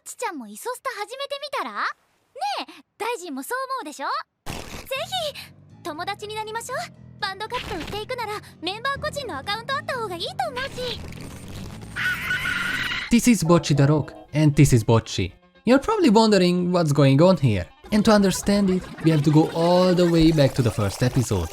ちちゃんもイソスタ始めてみたら？ねえ、大臣もそう思うでしょ？ぜひ友達になりましょう。バンド活動していくならメンバー個人のアカウントあった方がいいと思うし。This is Bocchi the Rock, and this is Bocchi. You're probably wondering what's going on here, and to understand it, we have to go all the way back to the first episode.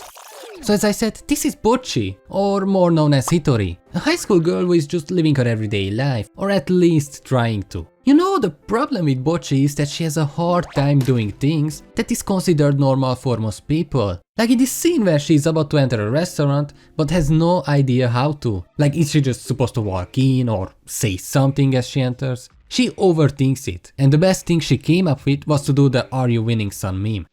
So as I said, this is Bocchi, or more known as Hitori, a high school girl who is just living her everyday life, or at least trying to. You know, the problem with Bocchi is that she has a hard time doing things that is considered normal for most people. Like in this scene where she is about to enter a restaurant, but has no idea how to. Like, is she just supposed to walk in or say something as she enters? She overthinks it, and the best thing she came up with was to do the "Are you winning son" meme.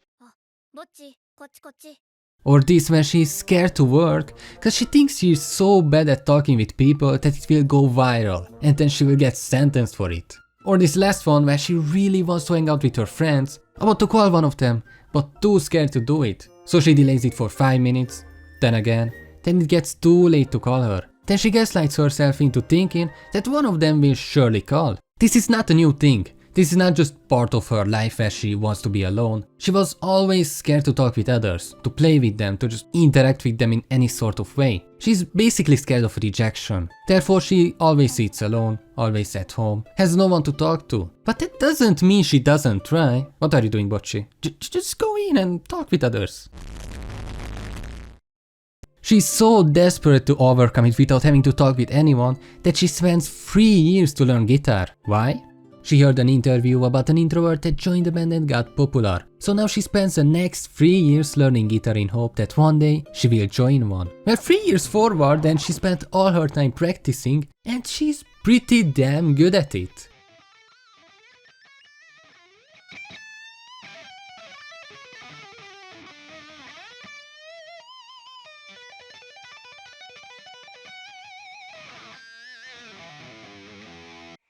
Or this when she is scared to work, cause she thinks she is so bad at talking with people that it will go viral, and then she will get sentenced for it. Or this last one where she really wants to hang out with her friends, about to call one of them, but too scared to do it. So she delays it for 5 minutes, then again, then it gets too late to call her. Then she gaslights herself into thinking that one of them will surely call. This is not a new thing. This is not just part of her life where she wants to be alone. She was always scared to talk with others, to play with them, to just interact with them in any sort of way. She's basically scared of rejection. Therefore she always sits alone, always at home, has no one to talk to. But that doesn't mean she doesn't try. What are you doing, Bocchi? Just go in and talk with others. She's so desperate to overcome it without having to talk with anyone that she spends 3 years to learn guitar. Why? She heard an interview about an introvert that joined the band and got popular, so now she spends the next 3 years learning guitar in hope that one day she will join one. Well, 3 years forward, then she spent all her time practicing, and she's pretty damn good at it.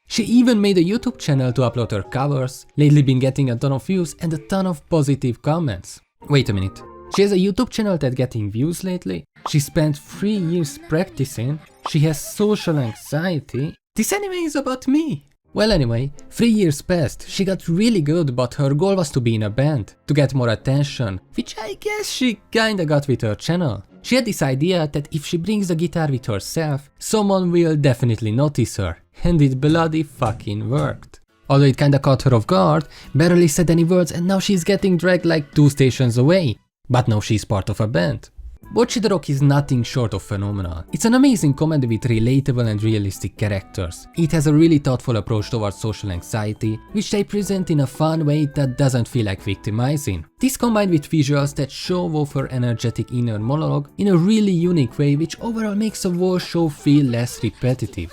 She even made a YouTube channel to upload her covers, lately been getting a ton of views and a ton of positive comments. Wait a minute, she has a YouTube channel that's getting views lately? She spent 3 years practicing, she has social anxiety? This anime is about me! Well anyway, 3 years passed, she got really good, but her goal was to be in a band, to get more attention, which I guess she kinda got with her channel. She had this idea that if she brings the guitar with herself, someone will definitely notice her. And it bloody fucking worked. Although it kinda caught her off guard, barely said any words, and now she's getting dragged like 2 stations away. But now she's part of a band. Bocchi the Rock is nothing short of phenomenal. It's an amazing comedy with relatable and realistic characters. It has a really thoughtful approach towards social anxiety, which they present in a fun way that doesn't feel like victimizing. This combined with visuals that show off her energetic inner monologue in a really unique way, which overall makes the whole show feel less repetitive.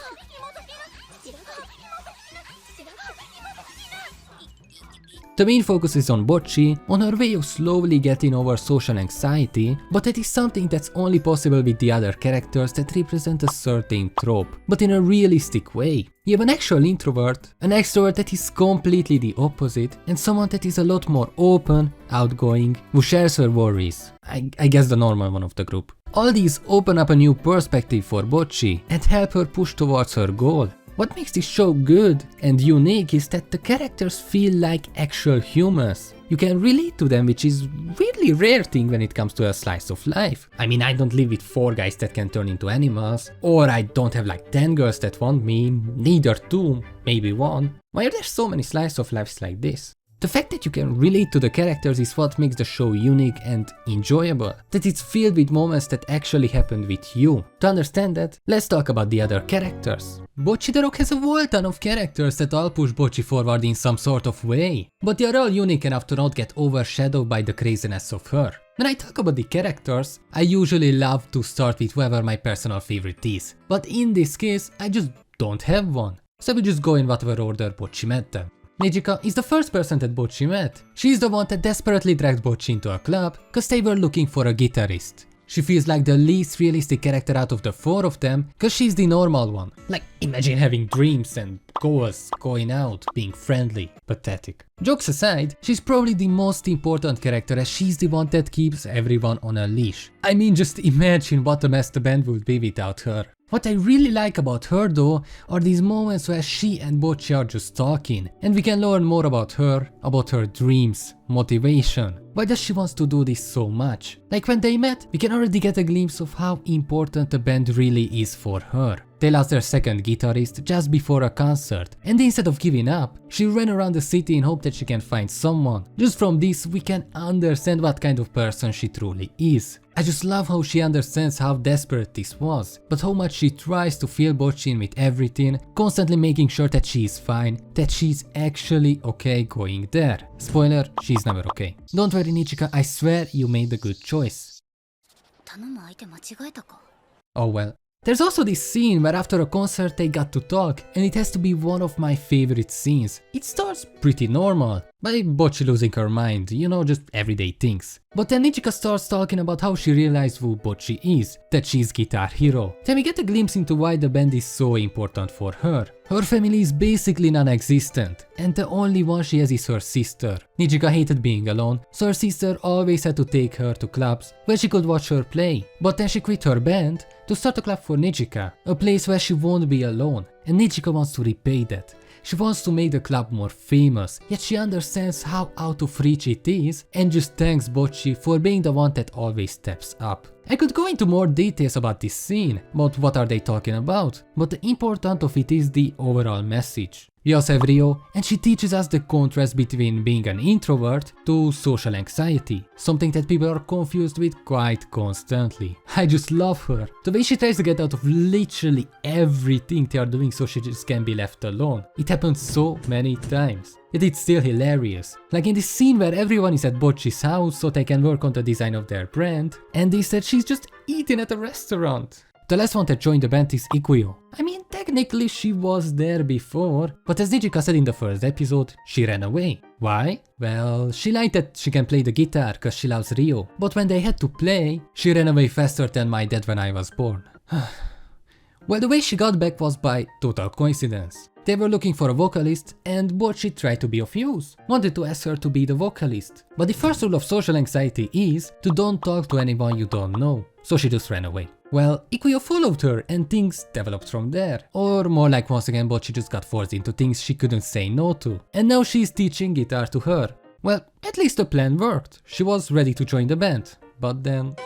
The main focus is on Bocchi, on her way of slowly getting over social anxiety, but that is something that's only possible with the other characters that represent a certain trope, but in a realistic way. You have an actual introvert, an extrovert that is completely the opposite, and someone that is a lot more open, outgoing, who shares her worries. I guess the normal one of the group. All these open up a new perspective for Bocchi and help her push towards her goal. What makes this show good and unique is that the characters feel like actual humans. You can relate to them, which is really rare thing when it comes to a slice of life. I mean, I don't live with 4 guys that can turn into animals, or I don't have like 10 girls that want me, neither 2, maybe 1. Why are there so many slice of lives like this? The fact that you can relate to the characters is what makes the show unique and enjoyable, that it's filled with moments that actually happened with you. To understand that, let's talk about the other characters. Bocchi the Rock has a whole ton of characters that all push Bocchi forward in some sort of way, but they are all unique enough to not get overshadowed by the craziness of her. When I talk about the characters, I usually love to start with whoever my personal favorite is, but in this case, I just don't have one. So we just go in whatever order Bocchi met them. Nijika is the first person that Bocchi met. She's the one that desperately dragged Bocchi into a club cause they were looking for a guitarist. She feels like the least realistic character out of the 4 of them cause she's the normal one. Like, imagine having dreams and goals, going out, being friendly. Pathetic. Jokes aside, she's probably the most important character as she's the one that keeps everyone on a leash. I mean, just imagine what a mess the band would be without her. What I really like about her though are these moments where she and Bocchi are just talking, and we can learn more about her dreams, motivation. Why does she wants to do this so much? Like when they met, we can already get a glimpse of how important the band really is for her. They lost their second guitarist just before a concert, and instead of giving up, she ran around the city in hope that she can find someone. Just from this, we can understand what kind of person she truly is. I just love how she understands how desperate this was, but how much she tries to fill Bocchi in with everything, constantly making sure that she is fine, that she's actually okay going there. Spoiler, she's never okay. Don't worry Nijika, I swear you made a good choice. 頼む相手間違えたか Oh well. There's also this scene where after a concert they got to talk, and it has to be one of my favorite scenes. It starts pretty normal, by Bocchi losing her mind, you know, just everyday things. But then Nijika starts talking about how she realized who Bocchi is, that she's guitar hero. Then we get a glimpse into why the band is so important for her. Her family is basically non-existent, and the only one she has is her sister. Nijika hated being alone, so her sister always had to take her to clubs where she could watch her play. But then she quit her band to start a club for Nijika, a place where she won't be alone, and Nijika wants to repay that. She wants to make the club more famous, yet she understands how out of reach it is and just thanks Bocchi for being the one that always steps up. I could go into more details about this scene, about what are they talking about, but the important of it is the overall message. We also have Ryou, and she teaches us the contrast between being an introvert to social anxiety, something that people are confused with quite constantly. I just love her. The way she tries to get out of literally everything they are doing so she just can't be left alone. It happens so many times. Yet it's still hilarious. Like in this scene where everyone is at Bocchi's house so they can work on the design of their brand, and they said she's just eating at a restaurant. The last one that joined the band is Ikuyo. I mean, technically she was there before, but as Nijika said in the first episode, she ran away. Why? Well, she lied that she can play the guitar cause she loves Ryou, but when they had to play, she ran away faster than my dad when I was born. Well, the way she got back was by total coincidence. They were looking for a vocalist and Bocchi tried to be of use, wanted to ask her to be the vocalist. But the first rule of social anxiety is to don't talk to anyone you don't know, so she just ran away. Well, Ikuyo followed her and things developed from there. Or more like once again Bocchi just got forced into things she couldn't say no to. And now she's teaching guitar to her. Well, at least the plan worked. She was ready to join the band. But then...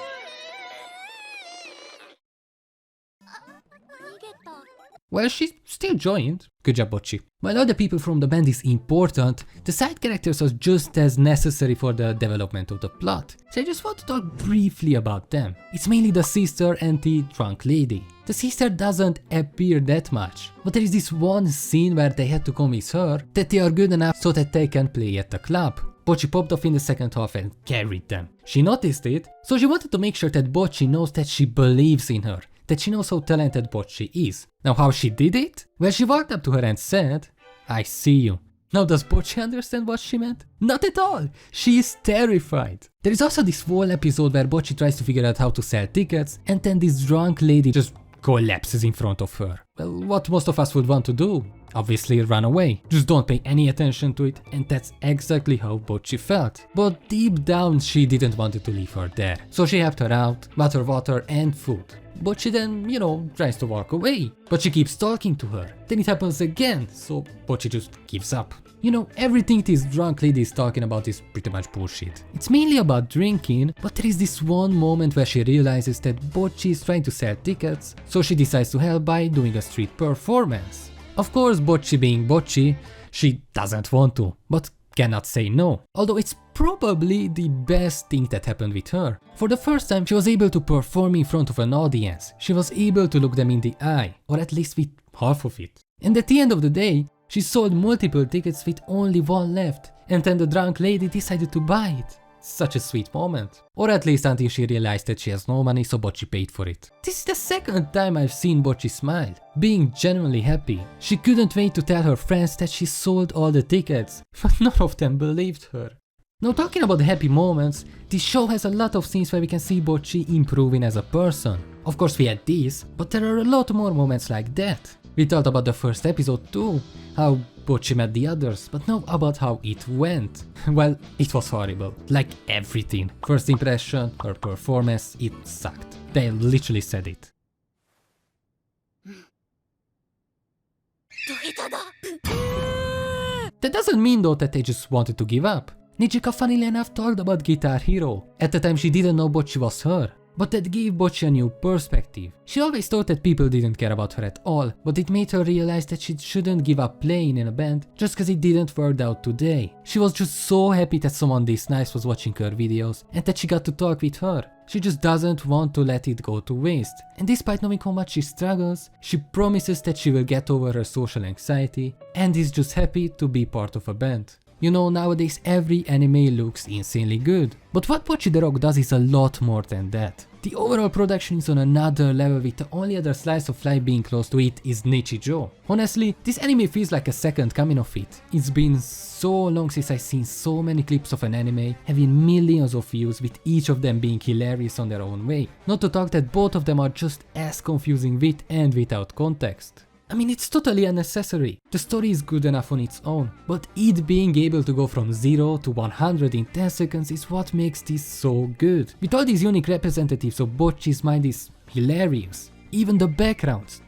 well, she still joined. Good job, Bocchi. While other people from the band is important, the side characters are just as necessary for the development of the plot. So I just want to talk briefly about them. It's mainly the sister and the drunk lady. The sister doesn't appear that much, but there is this one scene where they had to convince her that they are good enough so that they can play at the club. Bocchi popped off in the second half and carried them. She noticed it, so she wanted to make sure that Bocchi knows that she believes in her, that she knows how talented Bocchi is. Now how she did it? Well, she walked up to her and said, "I see you." Now does Bocchi understand what she meant? Not at all! She is terrified. There is also this whole episode where Bocchi tries to figure out how to sell tickets and then this drunk lady just collapses in front of her. Well, what most of us would want to do? Obviously run away. Just don't pay any attention to it, and that's exactly how Bocchi felt. But deep down she didn't want to leave her there. So she helped her out, bought her water and food. Bocchi then, you know, tries to walk away. But she keeps talking to her. Then it happens again, so Bocchi just gives up. You know, everything this drunk lady is talking about is pretty much bullshit. It's mainly about drinking, but there is this one moment where she realizes that Bocchi is trying to sell tickets, so she decides to help by doing a street performance. Of course, Bocchi being Bocchi, she doesn't want to, but cannot say no. Although it's probably the best thing that happened with her. For the first time, she was able to perform in front of an audience. She was able to look them in the eye, or at least with half of it. And at the end of the day, she sold multiple tickets with only one left, and then the drunk lady decided to buy it. Such a sweet moment. Or at least until she realized that she has no money, so Bocchi paid for it. This is the second time I've seen Bocchi smile, being genuinely happy. She couldn't wait to tell her friends that she sold all the tickets, but none of them believed her. Now talking about the happy moments, this show has a lot of scenes where we can see Bocchi improving as a person. Of course we had this, but there are a lot more moments like that. We talked about the first episode too, how Bocchi met the others, but now about how it went. Well, it was horrible, like everything. First impression, her performance, it sucked. They literally said it. That doesn't mean though that they just wanted to give up. Nijika funnily enough talked about Guitar Hero. At the time she didn't know Bocchi was her. But that gave Bocchi a new perspective. She always thought that people didn't care about her at all, but it made her realize that she shouldn't give up playing in a band just cause it didn't work out today. She was just so happy that someone this nice was watching her videos and that she got to talk with her. She just doesn't want to let it go to waste. And despite knowing how much she struggles, she promises that she will get over her social anxiety and is just happy to be part of a band. You know, nowadays every anime looks insanely good. But what Bocchi the Rock does is a lot more than that. The overall production is on another level, with the only other slice of life being close to it is Nichijou. Honestly, this anime feels like a second coming of it. It's been so long since I've seen so many clips of an anime having millions of views, with each of them being hilarious on their own way. Not to talk that both of them are just as confusing with and without context. I mean, it's totally unnecessary. The story is good enough on its own, but it being able to go from 0 to 100 in 10 seconds is what makes this so good. With all these unique representatives of Bocchi's mind is hilarious. Even the backgrounds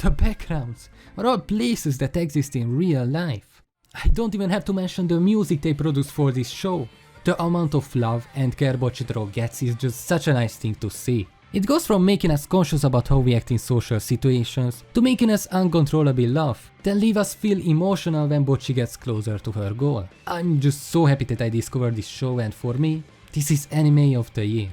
are all places that exist in real life. I don't even have to mention the music they produced for this show. The amount of love and care Bocchi the Rock gets is just such a nice thing to see. It goes from making us conscious about how we act in social situations, to making us uncontrollably laugh, then leave us feel emotional when Bocchi gets closer to her goal. I'm just so happy that I discovered this show, and for me, this is anime of the year.